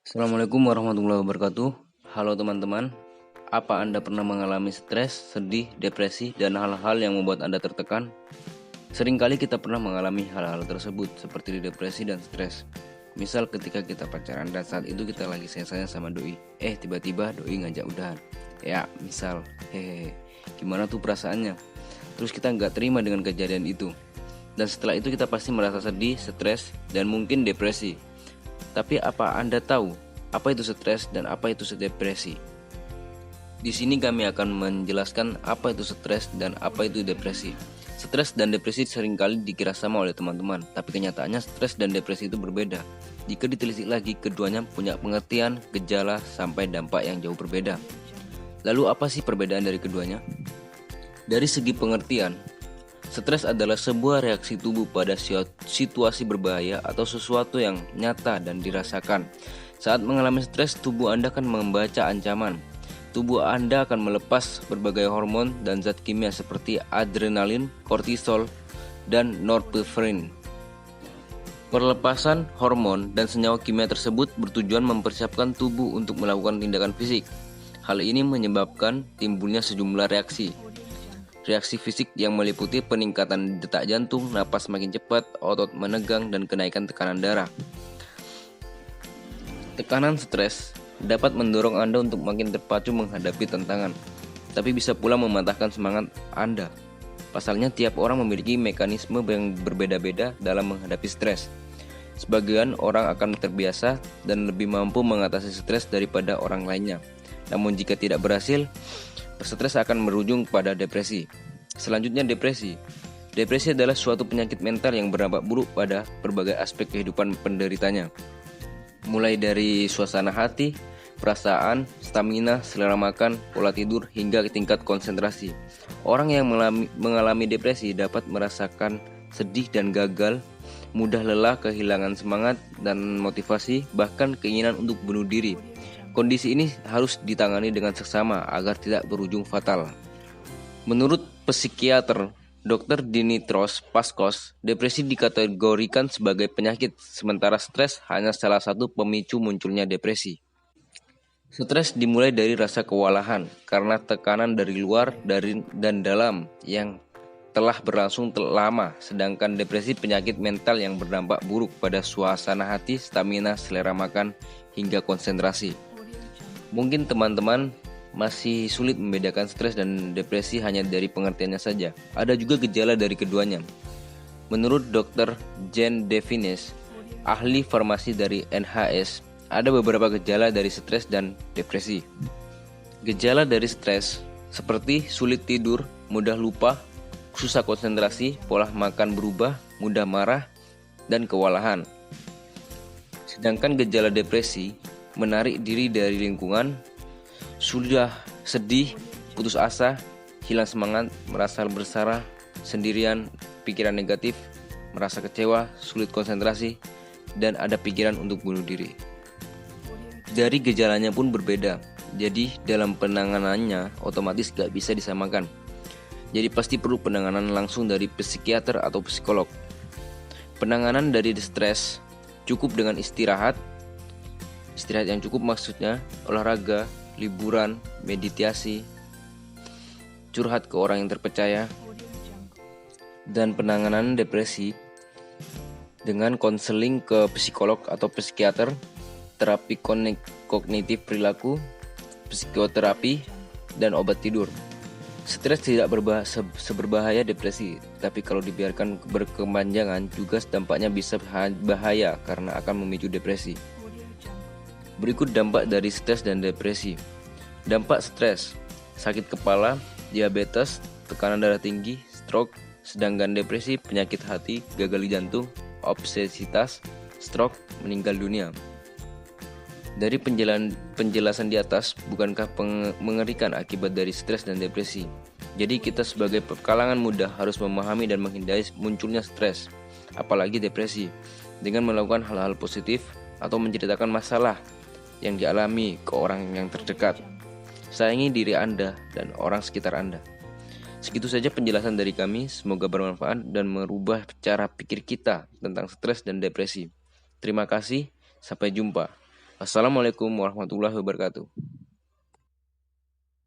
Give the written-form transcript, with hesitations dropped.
Assalamualaikum warahmatullahi wabarakatuh. Halo teman-teman, apa Anda pernah mengalami stres, sedih, depresi, dan hal-hal yang membuat Anda tertekan? Seringkali kita pernah mengalami hal-hal tersebut seperti depresi dan stres. Misal ketika kita pacaran dan saat itu kita lagi sayang-sayang sama doi, tiba-tiba doi ngajak udahan. Ya, misal, gimana tuh perasaannya? Terus kita nggak terima dengan kejadian itu. Dan setelah itu kita pasti merasa sedih, stres, dan mungkin depresi. Tapi apa Anda tahu apa itu stres dan apa itu depresi? Di sini kami akan menjelaskan apa itu stres dan apa itu depresi. Stres dan depresi seringkali dikira sama oleh teman-teman, tapi kenyataannya stres dan depresi itu berbeda. Jika ditelisik lagi, keduanya punya pengertian, gejala, sampai dampak yang jauh berbeda. Lalu apa sih perbedaan dari keduanya? Dari segi pengertian, stres adalah sebuah reaksi tubuh pada situasi berbahaya atau sesuatu yang nyata dan dirasakan. Saat mengalami stres, tubuh Anda akan membaca ancaman. Tubuh Anda akan melepas berbagai hormon dan zat kimia seperti adrenalin, kortisol, dan norepinefrin. Perlepasan hormon dan senyawa kimia tersebut bertujuan mempersiapkan tubuh untuk melakukan tindakan fisik. Hal ini menyebabkan timbulnya sejumlah reaksi. Reaksi fisik yang meliputi peningkatan detak jantung, napas makin cepat, otot menegang, dan kenaikan tekanan darah. Tekanan stres dapat mendorong Anda untuk makin terpacu menghadapi tantangan, tapi bisa pula mematahkan semangat Anda. Pasalnya tiap orang memiliki mekanisme yang berbeda-beda dalam menghadapi stres. Sebagian orang akan terbiasa dan lebih mampu mengatasi stres daripada orang lainnya. Namun jika tidak berhasil, stres akan berujung pada depresi. Selanjutnya depresi. Depresi adalah suatu penyakit mental yang berdampak buruk pada berbagai aspek kehidupan penderitanya. Mulai dari suasana hati, perasaan, stamina, selera makan, pola tidur, hingga tingkat konsentrasi. Orang yang mengalami depresi dapat merasakan sedih dan gagal, mudah lelah, kehilangan semangat dan motivasi, bahkan keinginan untuk bunuh diri. Kondisi ini harus ditangani dengan seksama agar tidak berujung fatal. Menurut psikiater Dr. Dimitros Paskos, depresi dikategorikan sebagai penyakit, sementara stres hanya salah satu pemicu munculnya depresi. Stres dimulai dari rasa kewalahan karena tekanan dari luar dan dalam yang telah berlangsung lama, sedangkan depresi penyakit mental yang berdampak buruk pada suasana hati, stamina, selera makan, hingga konsentrasi. Mungkin teman-teman masih sulit membedakan stres dan depresi hanya dari pengertiannya saja. Ada juga gejala dari keduanya. Menurut Dr. Jen Devines, ahli farmasi dari NHS, ada beberapa gejala dari stres dan depresi. Gejala dari stres seperti sulit tidur, mudah lupa, susah konsentrasi, pola makan berubah, mudah marah, dan kewalahan. Sedangkan gejala depresi menarik diri dari lingkungan, sudah sedih, putus asa, hilang semangat, merasa bersalah, sendirian, pikiran negatif, merasa kecewa, sulit konsentrasi, dan ada pikiran untuk bunuh diri. Dari gejalanya pun berbeda, jadi dalam penanganannya otomatis gak bisa disamakan. Jadi pasti perlu penanganan langsung dari psikiater atau psikolog. Penanganan dari stres cukup dengan istirahat yang cukup maksudnya olahraga, liburan, meditasi, curhat ke orang yang terpercaya. Dan penanganan depresi dengan konseling ke psikolog atau psikiater, terapi kognitif perilaku, psikoterapi, dan obat tidur. Stres tidak seberbahaya depresi, tapi kalau dibiarkan berkepanjangan juga dampaknya bisa bahaya karena akan memicu depresi. Berikut dampak dari stres dan depresi. Dampak stres: sakit kepala, diabetes, tekanan darah tinggi, stroke. Sedangkan depresi, penyakit hati, gagal jantung, obsesitas, stroke, meninggal dunia. Dari penjelasan di atas, bukankah mengerikan akibat dari stres dan depresi? Jadi kita sebagai kalangan muda harus memahami dan menghindari munculnya stres, apalagi depresi, dengan melakukan hal-hal positif atau menceritakan masalah yang dialami ke orang yang terdekat. Sayangi diri Anda dan orang sekitar Anda. Segitu saja penjelasan dari kami, semoga bermanfaat dan merubah cara pikir kita tentang stres dan depresi. Terima kasih, sampai jumpa. Assalamualaikum warahmatullahi wabarakatuh.